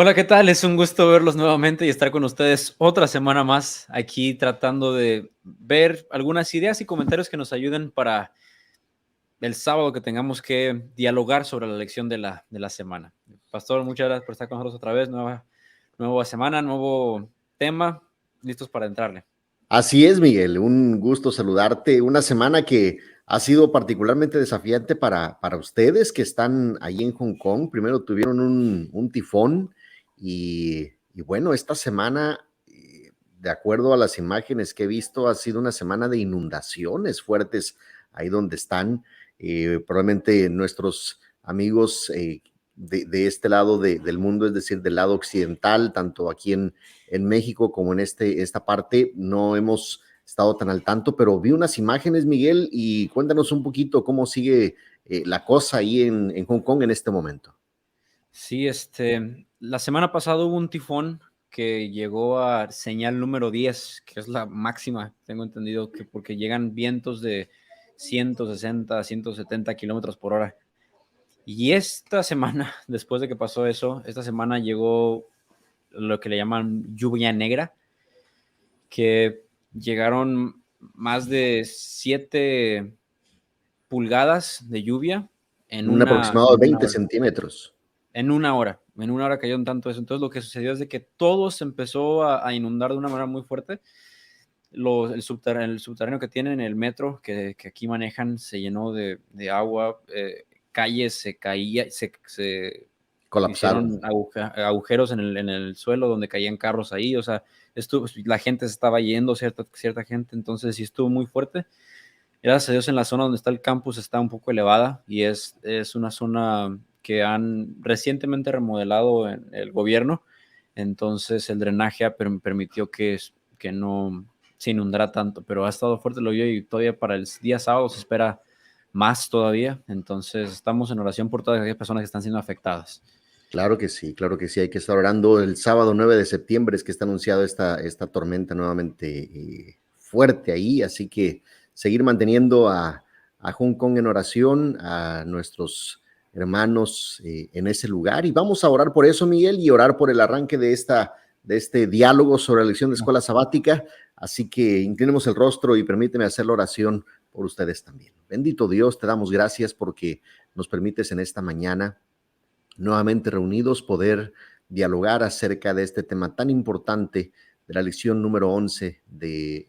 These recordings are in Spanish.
Hola, ¿qué tal? Es un gusto verlos nuevamente y estar con ustedes otra semana más aquí tratando de ver algunas ideas y comentarios que nos ayuden para el sábado que tengamos que dialogar sobre la lección de la semana. Pastor, muchas gracias por estar con nosotros otra vez. Nueva semana, nuevo tema, listos para entrarle. Así es, Miguel, un gusto saludarte. Una semana que ha sido particularmente desafiante para ustedes que están ahí en Hong Kong. Primero tuvieron un tifón y bueno, esta semana, de acuerdo a las imágenes que he visto, ha sido una semana de inundaciones fuertes ahí donde están. Probablemente nuestros amigos de este lado del mundo, es decir, del lado occidental, tanto aquí en México como en esta parte, no hemos estado tan al tanto, pero vi unas imágenes, Miguel, y cuéntanos un poquito cómo sigue la cosa ahí en Hong Kong en este momento. Sí, la semana pasada hubo un tifón que llegó a señal número 10, que es la máxima, tengo entendido, que porque llegan vientos de 160, 170 kilómetros por hora. Y esta semana, después de que pasó eso, esta semana llegó lo que le llaman lluvia negra, que llegaron más de 7 pulgadas de lluvia en Un una, aproximado en de una 20 hora. centímetros. En una hora cayó tanto eso. Entonces lo que sucedió es de que todo se empezó a inundar de una manera muy fuerte. El subterráneo que tienen, el metro que aquí manejan, se llenó de agua, calles se caía, se Colapsaron. hicieron agujeros en el suelo donde caían carros ahí, o sea, la gente se estaba yendo, cierta gente, entonces sí estuvo muy fuerte. Gracias a Dios en la zona donde está el campus está un poco elevada y es una zona que han recientemente remodelado en el gobierno, entonces el drenaje permitió que no se inundara tanto, pero ha estado fuerte lo y todavía para el día sábado se espera más todavía, entonces estamos en oración por todas aquellas personas que están siendo afectadas. Claro que sí, hay que estar orando. El sábado 9 de septiembre es que está anunciado esta tormenta nuevamente fuerte ahí, así que seguir manteniendo a Hong Kong en oración, a nuestros hermanos en ese lugar. Y vamos a orar por eso, Miguel, y orar por el arranque de este diálogo sobre la elección de escuela sabática. Así que inclinemos el rostro y permíteme hacer la oración por ustedes también. Bendito Dios, te damos gracias porque nos permites en esta mañana nuevamente reunidos, poder dialogar acerca de este tema tan importante de la lección número 11 de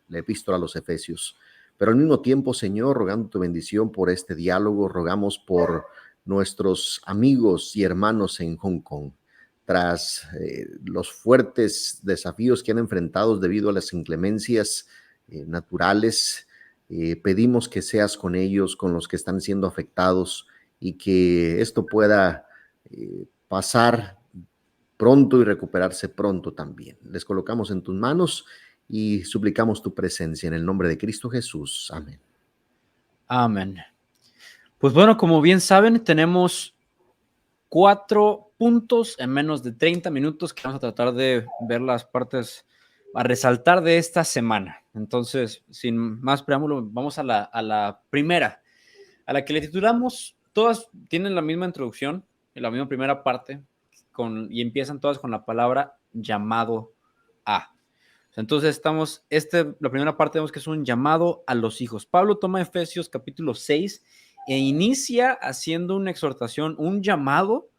la epístola a los Efesios. Pero al mismo tiempo, Señor, rogando tu bendición por este diálogo, rogamos por nuestros amigos y hermanos en Hong Kong, tras los fuertes desafíos que han enfrentado debido a las inclemencias naturales. Pedimos que seas con ellos, con los que están siendo afectados, y que esto pueda pasar pronto y recuperarse pronto también. Les colocamos en tus manos y suplicamos tu presencia en el nombre de Cristo Jesús. Amén. Amén. Pues bueno, como bien saben, tenemos 4 puntos en menos de 30 minutos que vamos a tratar de ver las partes a resaltar de esta semana. Entonces, sin más preámbulo, vamos a la primera, a la que le titulamos, todas tienen la misma introducción, la misma primera parte, y empiezan todas con la palabra llamado a. Entonces la primera parte vemos que es un llamado a los hijos. Pablo toma Efesios capítulo 6 e inicia haciendo una exhortación, un llamado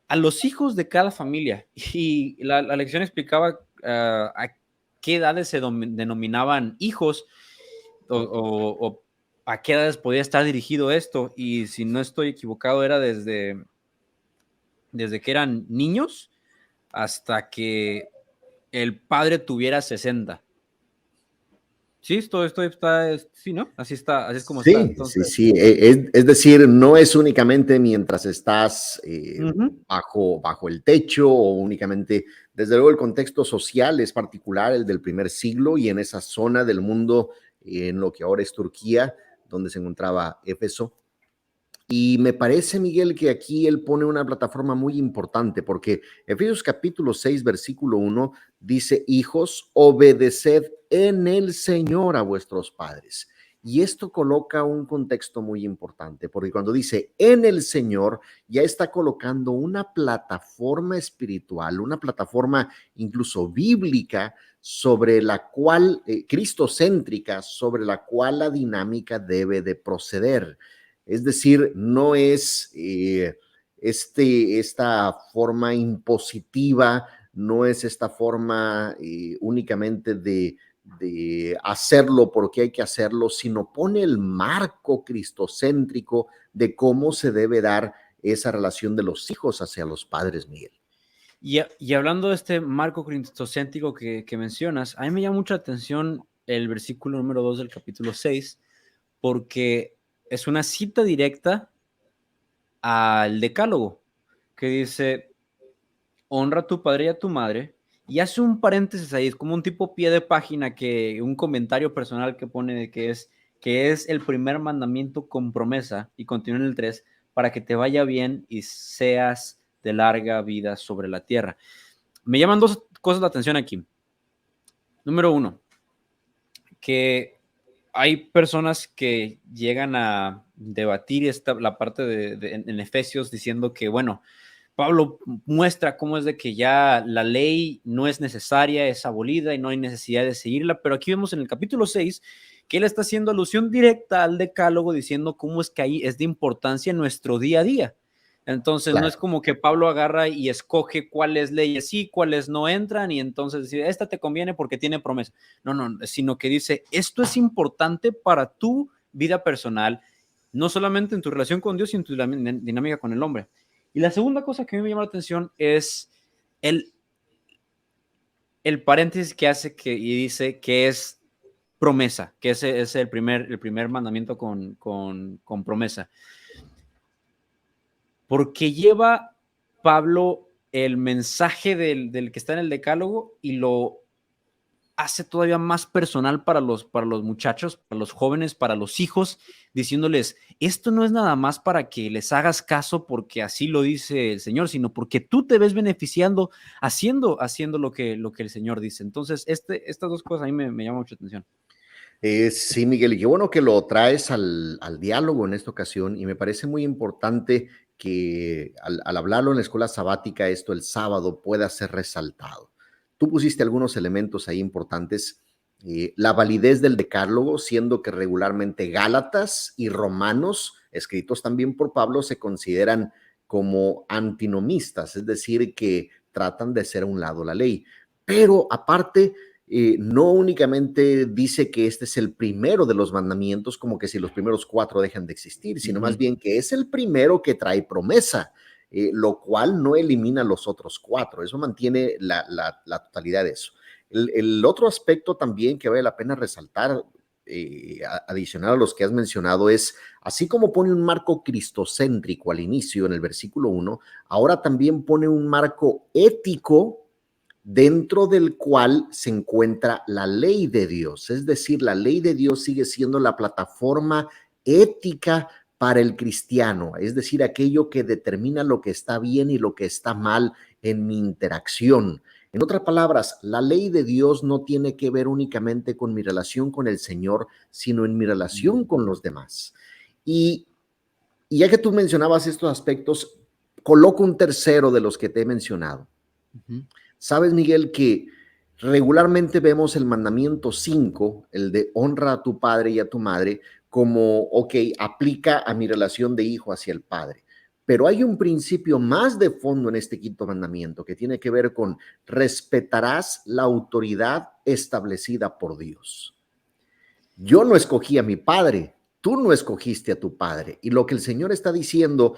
a los hijos de cada familia. Y la lección explicaba a qué edades se denominaban hijos o a qué edades podía estar dirigido esto. Y si no estoy equivocado, era desde que eran niños hasta que el padre tuviera 60. Sí, esto está, sí, ¿no? Así está, así es como está. Sí, sí, Entonces, sí. Es decir, no es únicamente mientras estás bajo el techo o únicamente, desde luego el contexto social es particular, el del primer siglo y en esa zona del mundo, en lo que ahora es Turquía, donde se encontraba Éfeso. Y me parece, Miguel, que aquí él pone una plataforma muy importante, porque Efesios capítulo 6, versículo 1 dice: hijos, obedeced en el Señor a vuestros padres. Y esto coloca un contexto muy importante, porque cuando dice en el Señor, ya está colocando una plataforma espiritual, una plataforma incluso bíblica, sobre la cual, cristocéntrica, sobre la cual la dinámica debe de proceder. Es decir, no es esta forma impositiva, no es esta forma únicamente de hacerlo porque hay que hacerlo, sino pone el marco cristocéntrico de cómo se debe dar esa relación de los hijos hacia los padres, Miguel. Y hablando de este marco cristocéntrico que mencionas, a mí me llama mucha atención el versículo número 2 del capítulo 6, porque es una cita directa al decálogo, que dice, honra a tu padre y a tu madre, y hace un paréntesis ahí, es como un tipo pie de página, un comentario personal que pone de que es el primer mandamiento con promesa, y continúa en el 3, para que te vaya bien y seas de larga vida sobre la tierra. Me llaman dos cosas la atención aquí. Número uno, que hay personas que llegan a debatir la parte en Efesios diciendo que, bueno, Pablo muestra cómo es de que ya la ley no es necesaria, es abolida y no hay necesidad de seguirla, pero aquí vemos en el capítulo 6 que él está haciendo alusión directa al decálogo diciendo cómo es que ahí es de importancia en nuestro día a día. Entonces, no es como que Pablo agarra y escoge cuáles leyes sí, cuáles no entran y entonces dice, esta te conviene porque tiene promesa. No, sino que dice, esto es importante para tu vida personal, no solamente en tu relación con Dios, sino en tu dinámica con el hombre. Y la segunda cosa que a mí me llama la atención es el paréntesis que hace y dice que es promesa, que ese es el primer mandamiento con promesa. Porque lleva Pablo el mensaje del que está en el decálogo y lo hace todavía más personal para los muchachos, para los jóvenes, para los hijos, diciéndoles, esto no es nada más para que les hagas caso porque así lo dice el Señor, sino porque tú te ves beneficiando haciendo lo que el Señor dice. Entonces, estas dos cosas a mí me llaman mucha atención. Sí, Miguel, y qué bueno que lo traes al diálogo en esta ocasión, y me parece muy importante que al hablarlo en la escuela sabática, esto el sábado pueda ser resaltado. Tú pusiste algunos elementos ahí importantes, la validez del decálogo, siendo que regularmente Gálatas y Romanos, escritos también por Pablo, se consideran como antinomistas, es decir, que tratan de hacer a un lado la ley. Pero aparte, no únicamente dice que este es el primero de los mandamientos, como que si los primeros 4 dejan de existir, sino más bien que es el primero que trae promesa, lo cual no elimina los otros 4, eso mantiene la totalidad de eso. El otro aspecto también que vale la pena resaltar, adicional a los que has mencionado, es, así como pone un marco cristocéntrico al inicio en el versículo 1, ahora también pone un marco ético dentro del cual se encuentra la ley de Dios. Es decir, la ley de Dios sigue siendo la plataforma ética para el cristiano, es decir, aquello que determina lo que está bien y lo que está mal en mi interacción. En otras palabras, la ley de Dios no tiene que ver únicamente con mi relación con el Señor, sino en mi relación con los demás. Y ya que tú mencionabas estos aspectos, coloco un tercero de los que te he mencionado. Sabes, Miguel, que regularmente vemos el mandamiento 5, el de honra a tu padre y a tu madre, como, ok, aplica a mi relación de hijo hacia el padre. Pero hay un principio más de fondo en este quinto mandamiento que tiene que ver con respetarás la autoridad establecida por Dios. Yo no escogí a mi padre, tú no escogiste a tu padre. Y lo que el Señor está diciendo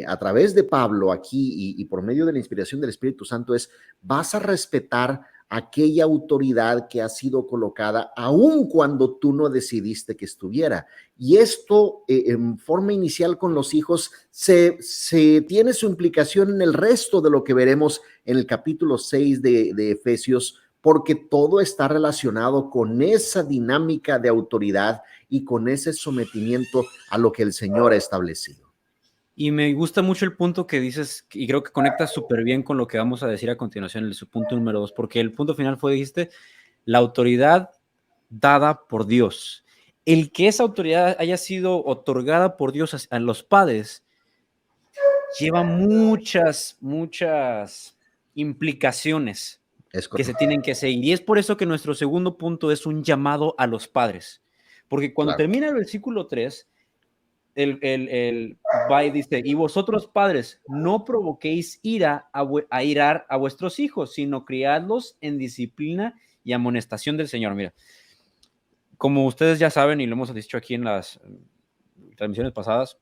a través de Pablo aquí y por medio de la inspiración del Espíritu Santo es, vas a respetar aquella autoridad que ha sido colocada aun cuando tú no decidiste que estuviera. Y esto en forma inicial con los hijos se tiene su implicación en el resto de lo que veremos en el capítulo 6 de Efesios, porque todo está relacionado con esa dinámica de autoridad y con ese sometimiento a lo que el Señor ha establecido. Y me gusta mucho el punto que dices, y creo que conecta súper bien con lo que vamos a decir a continuación, el su punto número 2, porque el punto final fue, dijiste, la autoridad dada por Dios. el que esa autoridad haya sido otorgada por Dios a los padres lleva muchas implicaciones Es que se correcto, tienen que seguir. Y es por eso que nuestro segundo punto es un llamado a los padres. Porque cuando claro. termina el versículo 3, el va y dice, y vosotros padres, no provoquéis a irar a vuestros hijos, sino criadlos en disciplina y amonestación del Señor. Mira, como ustedes ya saben, y lo hemos dicho aquí en las transmisiones pasadas,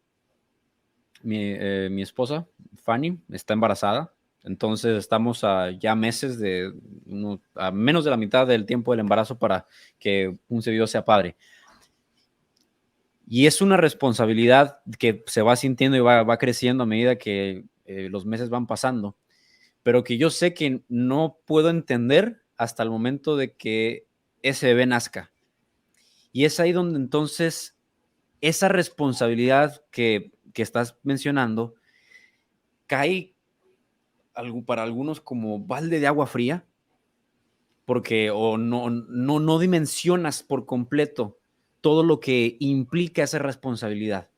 mi esposa, Fanny, está embarazada. Entonces estamos a ya meses a menos de la mitad del tiempo del embarazo para que un servidor sea padre. Y es una responsabilidad que se va sintiendo y va creciendo a medida que los meses van pasando, pero que yo sé que no puedo entender hasta el momento de que ese bebé nazca. Y es ahí donde entonces esa responsabilidad que estás mencionando cae para algunos como balde de agua fría, porque o no dimensionas por completo todo lo que implica esa responsabilidad.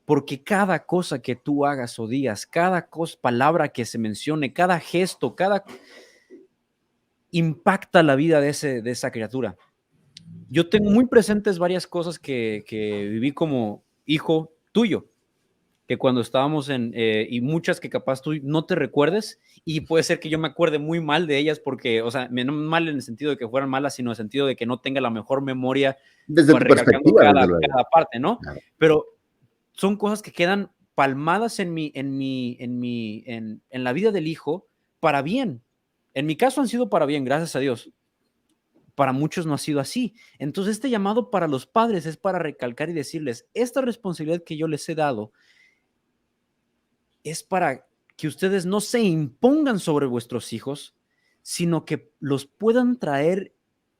Porque cada cosa que tú hagas o digas, cada palabra que se mencione, cada gesto, impacta la vida de esa criatura. Yo tengo muy presentes varias cosas que viví como hijo tuyo, que cuando estábamos y muchas que capaz tú no te recuerdes, y puede ser que yo me acuerde muy mal de ellas porque, o sea, no mal en el sentido de que fueran malas, sino en el sentido de que no tenga la mejor memoria Desde para tu recalcando perspectiva, desde luego. cada parte, ¿no? Claro. Pero son cosas que quedan palmadas en la vida del hijo para bien. En mi caso han sido para bien, gracias a Dios. Para muchos no ha sido así. Entonces, este llamado para los padres es para recalcar y decirles, esta responsabilidad que yo les he dado es para que ustedes no se impongan sobre vuestros hijos, sino que los puedan traer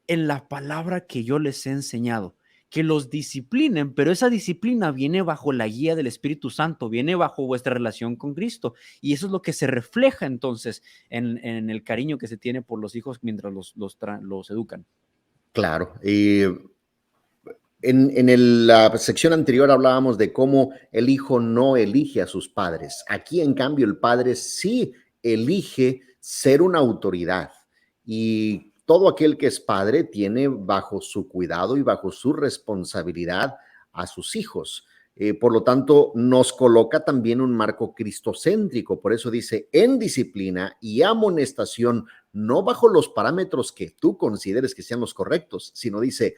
en la palabra que yo les he enseñado, que los disciplinen, pero esa disciplina viene bajo la guía del Espíritu Santo, viene bajo vuestra relación con Cristo, y eso es lo que se refleja entonces en el cariño que se tiene por los hijos mientras los educan. Claro. La sección anterior hablábamos de cómo el hijo no elige a sus padres. Aquí, en cambio, el padre sí elige ser una autoridad. Y todo aquel que es padre tiene bajo su cuidado y bajo su responsabilidad a sus hijos. Por lo tanto, nos coloca también un marco cristocéntrico. Por eso dice, en disciplina y amonestación, no bajo los parámetros que tú consideres que sean los correctos, sino dice,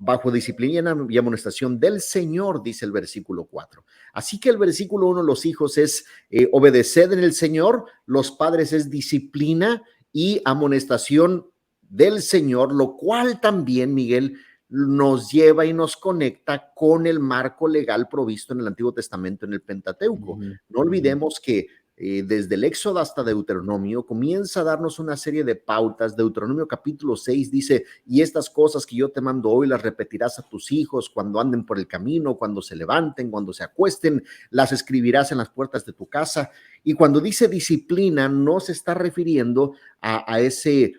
bajo disciplina y amonestación del Señor, dice el versículo 4. Así que el versículo 1, los hijos es obedeced en el Señor, los padres es disciplina y amonestación del Señor, lo cual también, Miguel, nos lleva y nos conecta con el marco legal provisto en el Antiguo Testamento, en el Pentateuco. No olvidemos que desde el Éxodo hasta Deuteronomio, comienza a darnos una serie de pautas. Deuteronomio capítulo 6 dice, y estas cosas que yo te mando hoy las repetirás a tus hijos cuando anden por el camino, cuando se levanten, cuando se acuesten, las escribirás en las puertas de tu casa. Y cuando dice disciplina, no se está refiriendo a ese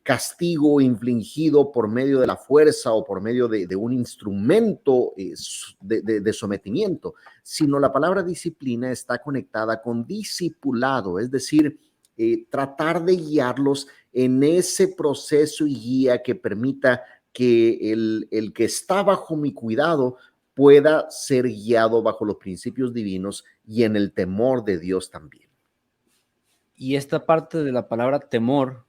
castigo infligido por medio de la fuerza o por medio de un instrumento de sometimiento, sino la palabra disciplina está conectada con discipulado, es decir, tratar de guiarlos en ese proceso y guía que permita que el que está bajo mi cuidado pueda ser guiado bajo los principios divinos y en el temor de Dios también. Y esta parte de la palabra temor,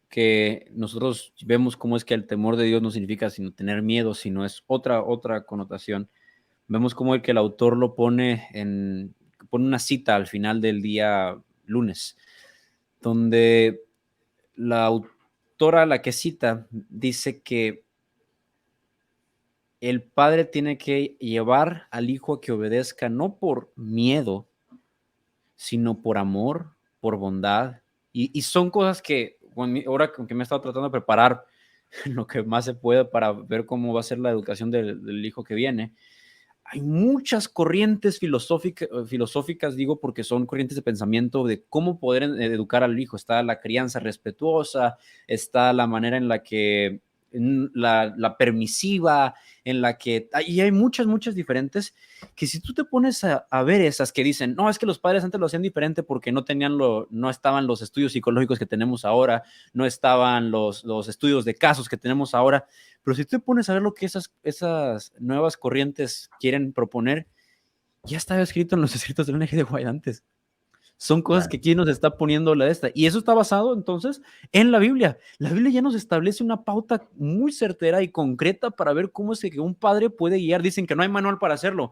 que nosotros vemos cómo es que el temor de Dios no significa sino tener miedo, sino es otra connotación. Vemos cómo el autor lo pone pone una cita al final del día lunes, donde la autora, la que cita, dice que el padre tiene que llevar al hijo a que obedezca no por miedo, sino por amor, por bondad. Y son cosas que, bueno, ahora que me he estado tratando de preparar lo que más se puede para ver cómo va a ser la educación del hijo que viene, hay muchas corrientes filosóficas, digo, porque son corrientes de pensamiento de cómo poder educar al hijo. Está la crianza respetuosa, está la manera en la que la permisiva, en la que, y hay muchas diferentes, que si tú te pones a ver esas que dicen, no, es que los padres antes lo hacían diferente porque no estaban los estudios psicológicos que tenemos ahora, no estaban los estudios de casos que tenemos ahora, pero si tú te pones a ver lo que esas nuevas corrientes quieren proponer, ya estaba escrito en los escritos del N.G. de White antes. Son cosas que aquí nos está poniendo la esta. Y eso está basado entonces en la Biblia. La Biblia ya nos establece una pauta muy certera y concreta para ver cómo es que un padre puede guiar. Dicen que no hay manual para hacerlo.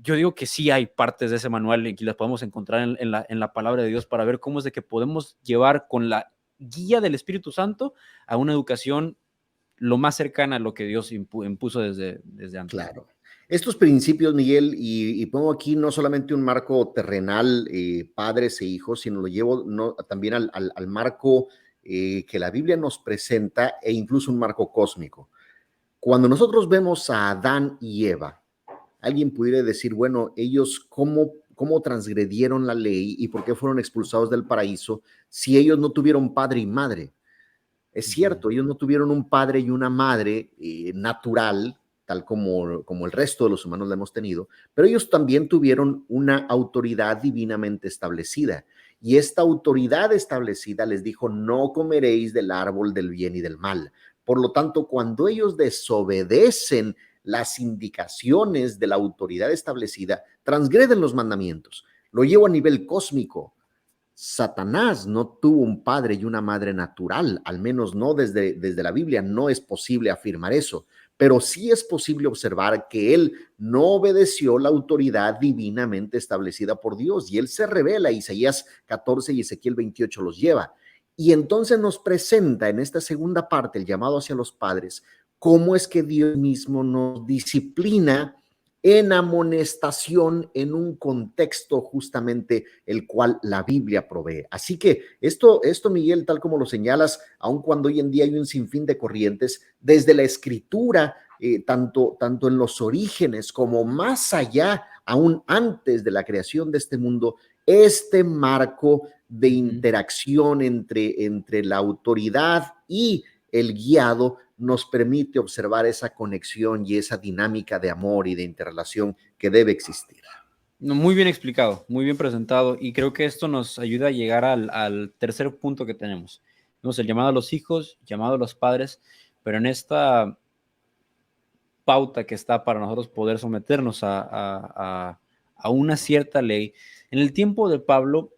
Yo digo que sí hay partes de ese manual y que las podemos encontrar en la palabra de Dios para ver cómo es de que podemos llevar con la guía del Espíritu Santo a una educación lo más cercana a lo que Dios impuso desde antes. Claro. Estos principios, Miguel, y pongo aquí no solamente un marco terrenal, padres e hijos, sino lo llevo también al marco que la Biblia nos presenta e incluso un marco cósmico. Cuando nosotros vemos a Adán y Eva, alguien pudiera decir, bueno, ellos cómo transgredieron la ley y por qué fueron expulsados del paraíso si ellos no tuvieron padre y madre. Es cierto, ellos no tuvieron un padre y una madre natural, tal como el resto de los humanos la hemos tenido, pero ellos también tuvieron una autoridad divinamente establecida. Y esta autoridad establecida les dijo, no comeréis del árbol del bien y del mal. Por lo tanto, cuando ellos desobedecen las indicaciones de la autoridad establecida, transgreden los mandamientos. Lo llevo a nivel cósmico. Satanás no tuvo un padre y una madre natural, al menos no desde la Biblia, no es posible afirmar eso, pero sí es posible observar que él no obedeció la autoridad divinamente establecida por Dios y él se revela, Isaías 14 y Ezequiel 28 los lleva. Y entonces nos presenta en esta segunda parte, el llamado hacia los padres, cómo es que Dios mismo nos disciplina en amonestación en un contexto justamente el cual la Biblia provee. Así que esto, Miguel, tal como lo señalas, aun cuando hoy en día hay un sinfín de corrientes, desde la escritura, tanto en los orígenes como más allá, aún antes de la creación de este mundo, este marco de interacción entre la autoridad y el guiado nos permite observar esa conexión y esa dinámica de amor y de interrelación que debe existir. Muy bien explicado, muy bien presentado, y creo que esto nos ayuda a llegar al tercer punto que tenemos. Tenemos el llamado a los hijos, llamado a los padres, pero en esta pauta que está para nosotros poder someternos a una cierta ley. En el tiempo de Pablo,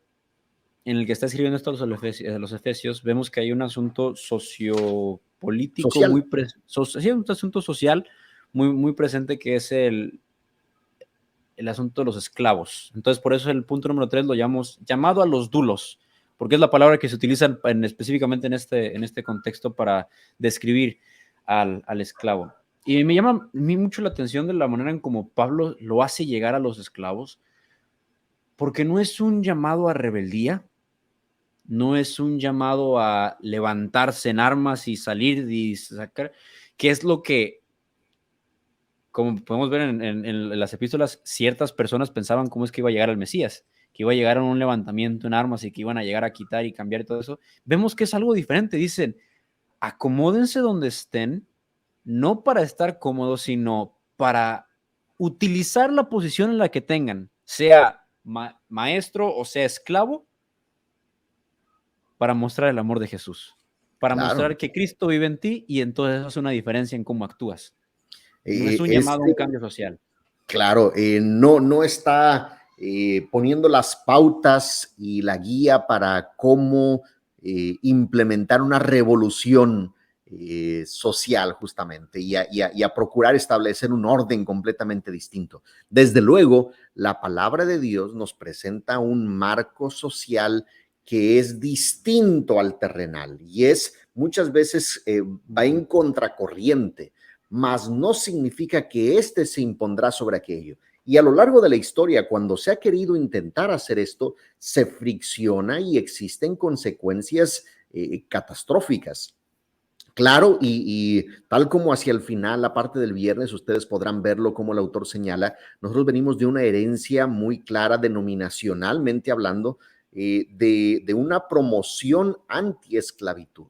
en el que está escribiendo esto a los Efesios, vemos que hay un asunto sociopolítico, un asunto social muy presente, que es el asunto de los esclavos. Entonces, por eso el punto número 3 lo llamamos llamado a los dulos, porque es la palabra que se utiliza específicamente en este contexto para describir al esclavo. Y me llama a mí mucho la atención de la manera en cómo Pablo lo hace llegar a los esclavos, porque no es un llamado a rebeldía, no es un llamado a levantarse en armas y salir y sacar, que es lo que, como podemos ver en las epístolas, ciertas personas pensaban cómo es que iba a llegar el Mesías, que iba a llegar a un levantamiento en armas y que iban a llegar a quitar y cambiar y todo eso. Vemos que es algo diferente. Dicen, acomódense donde estén, no para estar cómodos, sino para utilizar la posición en la que tengan, sea maestro o sea esclavo, para mostrar el amor de Jesús, para mostrar que Cristo vive en ti, y entonces eso hace una diferencia en cómo actúas. No es un llamado a un cambio social. Claro, no está poniendo las pautas y la guía para cómo implementar una revolución social justamente y a procurar establecer un orden completamente distinto. Desde luego, la palabra de Dios nos presenta un marco social que es distinto al terrenal y es muchas veces va en contracorriente, mas no significa que éste se impondrá sobre aquello. Y a lo largo de la historia, cuando se ha querido intentar hacer esto, se fricciona y existen consecuencias catastróficas. Claro, y tal como hacia el final, la parte del viernes, ustedes podrán verlo como el autor señala, nosotros venimos de una herencia muy clara, denominacionalmente hablando, de una promoción anti-esclavitud.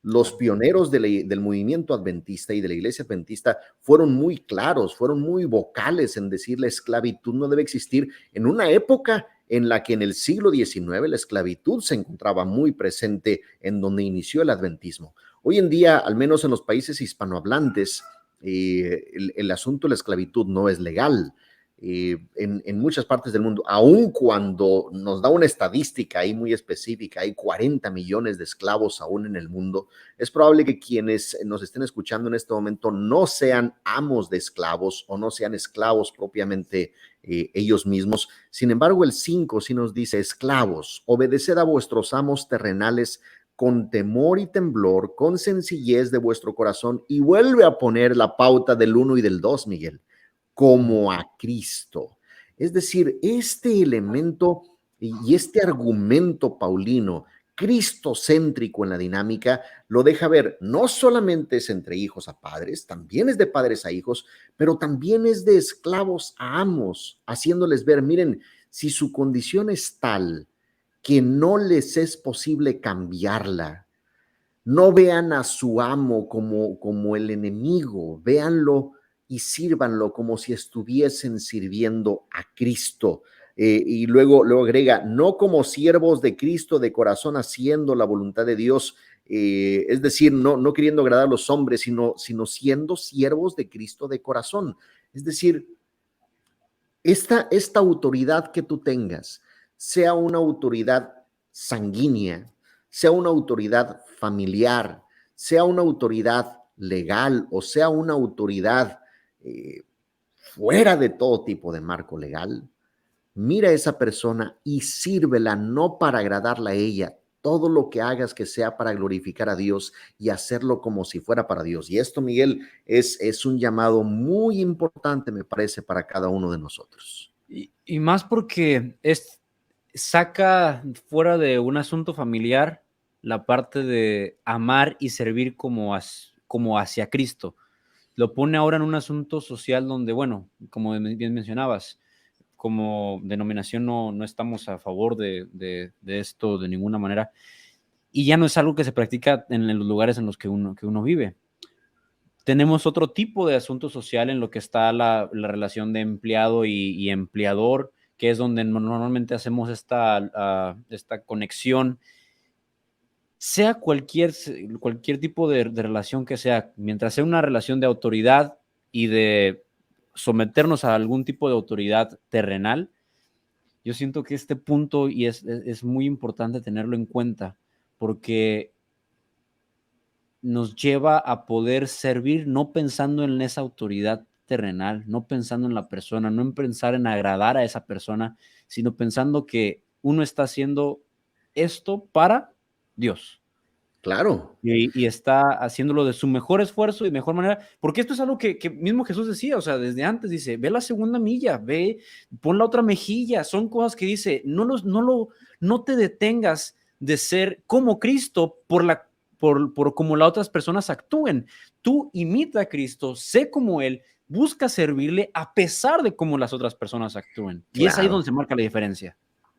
Los pioneros del movimiento adventista y de la iglesia adventista fueron muy claros, fueron muy vocales en decir la esclavitud no debe existir en una época en la que en el siglo XIX la esclavitud se encontraba muy presente en donde inició el adventismo. Hoy en día, al menos en los países hispanohablantes, el asunto de la esclavitud no es legal. En muchas partes del mundo, aun cuando nos da una estadística ahí muy específica, hay 40 millones de esclavos aún en el mundo, es probable que quienes nos estén escuchando en este momento no sean amos de esclavos o no sean esclavos propiamente ellos mismos. Sin embargo, el 5 sí nos dice: esclavos, obedeced a vuestros amos terrenales con temor y temblor, con sencillez de vuestro corazón, y vuelve a poner la pauta del 1 y del 2, Miguel, como a Cristo. Es decir, este elemento y este argumento paulino, cristocéntrico en la dinámica, lo deja ver. No solamente es entre hijos a padres, también es de padres a hijos, pero también es de esclavos a amos, haciéndoles ver, miren, si su condición es tal que no les es posible cambiarla, no vean a su amo como el enemigo, véanlo y sírvanlo como si estuviesen sirviendo a Cristo. Y luego agrega, no como siervos de Cristo de corazón haciendo la voluntad de Dios, es decir, no queriendo agradar a los hombres, sino siendo siervos de Cristo de corazón. Es decir, esta autoridad que tú tengas, sea una autoridad sanguínea, sea una autoridad familiar, sea una autoridad legal o sea una autoridad fuera de todo tipo de marco legal, mira a esa persona y sírvela no para agradarla a ella. Todo lo que hagas que sea para glorificar a Dios y hacerlo como si fuera para Dios. Y esto, Miguel, es un llamado muy importante, me parece, para cada uno de nosotros. Y más porque saca fuera de un asunto familiar la parte de amar y servir como hacia Cristo. Lo pone ahora en un asunto social donde, bueno, como bien mencionabas, como denominación no estamos a favor de esto de ninguna manera, y ya no es algo que se practica en los lugares en los que uno vive. Tenemos otro tipo de asunto social en lo que está la relación de empleado y empleador, que es donde normalmente hacemos esta conexión, sea cualquier tipo de relación que sea, mientras sea una relación de autoridad y de someternos a algún tipo de autoridad terrenal. Yo siento que este punto y es muy importante tenerlo en cuenta, porque nos lleva a poder servir no pensando en esa autoridad terrenal, no pensando en la persona, no en pensar en agradar a esa persona, sino pensando que uno está haciendo esto para Dios. Claro. Y está haciéndolo de su mejor esfuerzo y mejor manera, porque esto es algo que mismo Jesús decía, o sea, desde antes dice, ve la segunda milla, pon la otra mejilla, son cosas que dice, no te detengas de ser como Cristo por como las otras personas actúen. Tú imita a Cristo, sé como Él, busca servirle a pesar de cómo las otras personas actúen. Claro. Y es ahí donde se marca la diferencia.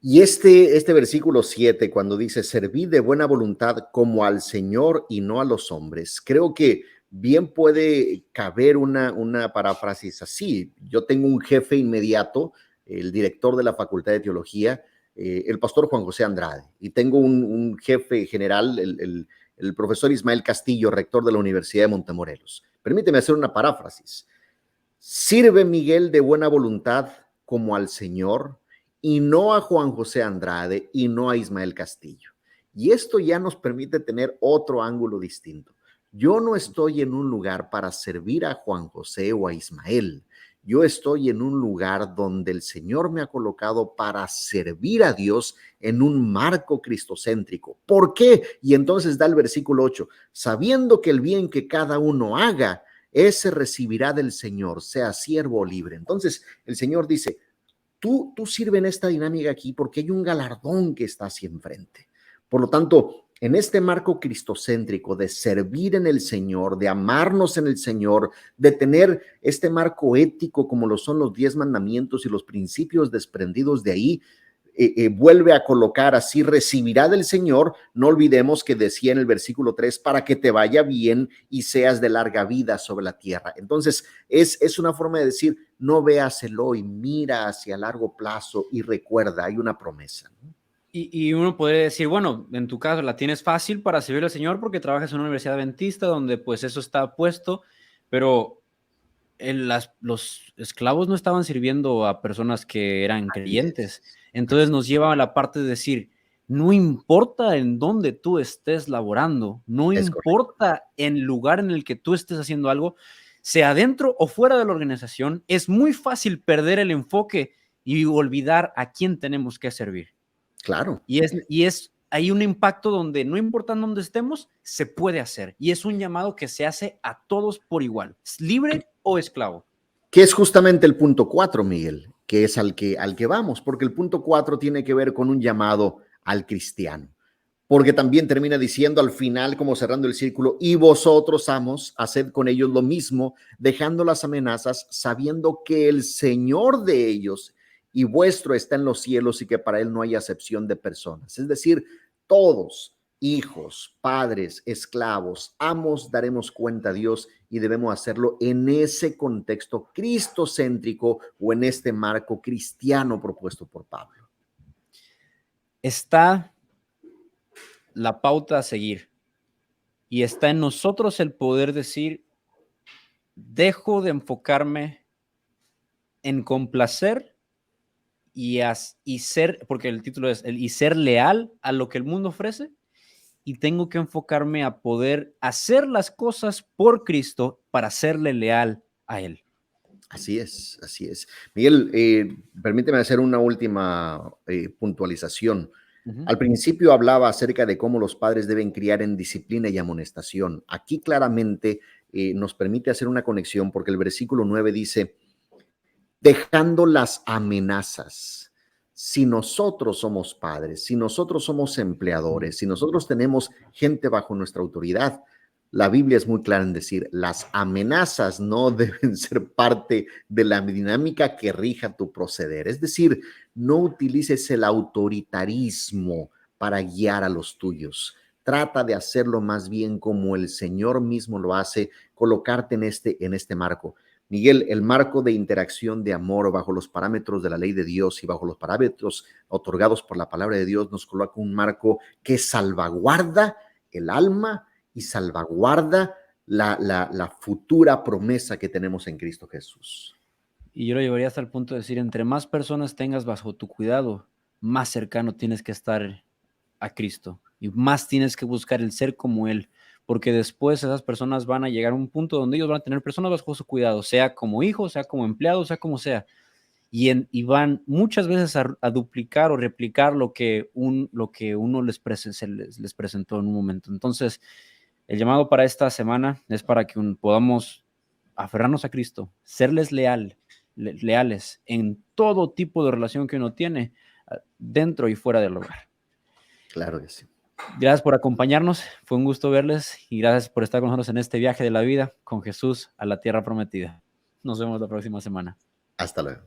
Y este versículo 7, cuando dice, servid de buena voluntad como al Señor y no a los hombres, creo que bien puede caber una paráfrasis así. Yo tengo un jefe inmediato, el director de la Facultad de Teología, el pastor Juan José Andrade, y tengo un jefe general, el profesor Ismael Castillo, rector de la Universidad de Montemorelos. Permíteme hacer una paráfrasis. Sirve, Miguel, de buena voluntad como al Señor y no a Juan José Andrade y no a Ismael Castillo. Y esto ya nos permite tener otro ángulo distinto. Yo no estoy en un lugar para servir a Juan José o a Ismael. Yo estoy en un lugar donde el Señor me ha colocado para servir a Dios en un marco cristocéntrico. ¿Por qué? Y entonces da el versículo 8, sabiendo que el bien que cada uno haga, ese recibirá del Señor, sea siervo o libre. Entonces el Señor dice, tú sirve en esta dinámica aquí porque hay un galardón que está así enfrente. Por lo tanto, en este marco cristocéntrico de servir en el Señor, de amarnos en el Señor, de tener este marco ético como lo son los 10 mandamientos y los principios desprendidos de ahí, vuelve a colocar así, recibirá del Señor. No olvidemos que decía en el versículo 3, para que te vaya bien y seas de larga vida sobre la tierra. Entonces, es una forma de decir, no veas el hoy, mira hacia largo plazo y recuerda, hay una promesa, ¿no? Y uno podría decir, bueno, en tu caso la tienes fácil para servir al Señor porque trabajas en una universidad adventista donde pues eso está puesto, pero los esclavos no estaban sirviendo a personas que eran creyentes. Entonces nos lleva a la parte de decir, no importa en dónde tú estés laborando, no importa el lugar en el que tú estés haciendo algo, sea dentro o fuera de la organización, es muy fácil perder el enfoque y olvidar a quién tenemos que servir. Claro. Hay un impacto donde no importa dónde estemos, se puede hacer. Y es un llamado que se hace a todos por igual, libre o esclavo. Que es justamente el punto 4, Miguel, que es al que vamos, porque el punto 4 tiene que ver con un llamado al cristiano. Porque también termina diciendo al final, como cerrando el círculo, y vosotros, amos, haced con ellos lo mismo, dejando las amenazas, sabiendo que el Señor de ellos y vuestro está en los cielos y que para él no hay acepción de personas. Es decir, todos, hijos, padres, esclavos, amos, daremos cuenta a Dios y debemos hacerlo en ese contexto cristocéntrico o en este marco cristiano propuesto por Pablo. Está la pauta a seguir y está en nosotros el poder decir, dejo de enfocarme en complacer y ser, porque el título es y ser leal a lo que el mundo ofrece, y tengo que enfocarme a poder hacer las cosas por Cristo para serle leal a Él. Así es, así es. Miguel, permíteme hacer una última puntualización. Al principio hablaba acerca de cómo los padres deben criar en disciplina y amonestación. Aquí claramente nos permite hacer una conexión porque el versículo 9 dice, dejando las amenazas. Si nosotros somos padres, si nosotros somos empleadores, si nosotros tenemos gente bajo nuestra autoridad, la Biblia es muy clara en decir, las amenazas no deben ser parte de la dinámica que rija tu proceder. Es decir, no utilices el autoritarismo para guiar a los tuyos. Trata de hacerlo más bien como el Señor mismo lo hace, colocarte en este marco. Miguel, el marco de interacción de amor bajo los parámetros de la ley de Dios y bajo los parámetros otorgados por la palabra de Dios nos coloca un marco que salvaguarda el alma y salvaguarda la futura promesa que tenemos en Cristo Jesús. Y yo lo llevaría hasta el punto de decir, entre más personas tengas bajo tu cuidado, más cercano tienes que estar a Cristo y más tienes que buscar el ser como Él, porque después esas personas van a llegar a un punto donde ellos van a tener personas bajo su cuidado, sea como hijo, sea como empleado, sea como sea, y van muchas veces a duplicar o replicar lo que uno les presentó en un momento. Entonces, el llamado para esta semana es para que podamos aferrarnos a Cristo, serles leales en todo tipo de relación que uno tiene, dentro y fuera del hogar. Claro que sí. Gracias por acompañarnos, fue un gusto verles y gracias por estar con nosotros en este viaje de la vida con Jesús a la tierra prometida. Nos vemos la próxima semana. Hasta luego.